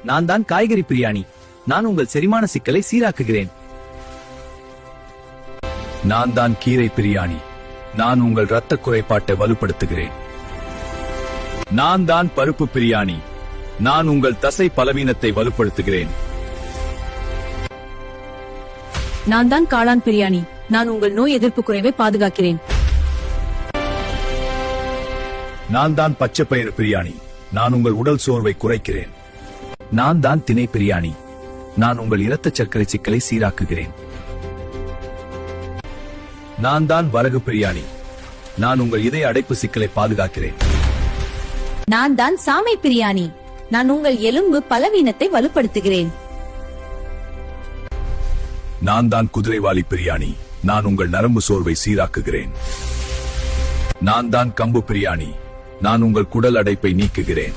நான் தான் காய்கறி பிரியாணி. நான் உங்கள் செரிமான சிக்கலை சீராக்குகிறேன். நான் தான் கீரை பிரியாணி. நான் உங்கள் இரத்த குறைபாட்டை வலுப்படுத்துகிறேன். நான் தான் பருப்பு பிரியாணி. நான் உங்கள் தசை பலவீனத்தை வலுப்படுத்துகிறேன். நான் தான் காளான் பிரியாணி. நான் உங்கள் நோய் எதிர்ப்பு குறைவை பாதுகாக்கிறேன். நான் தான் பச்சைப்பயிறு பிரியாணி. நான் உங்கள் உடல் சோர்வை குறைக்கிறேன். நான் தான் திணை பிரியாணி. நான் உங்கள் இரத்த சர்க்கரை சிக்கலை சீராக்குகிறேன். நான் தான் வரகு பிரியாணி. நான் உங்கள் இதய அடைப்பு சிக்கலை பாதுகாக்கிறேன். நான் தான் சாமை பிரியாணி. நான் உங்கள் எலும்பு பலவீனத்தை வலுப்படுத்துகிறேன். நான் தான் குதிரைவாலி பிரியாணி. நான் உங்கள் நரம்பு சோர்வை சீராக்குகிறேன். நான் தான் கம்பு பிரியாணி. நான் உங்கள் குடல் அடைப்பை நீக்குகிறேன்.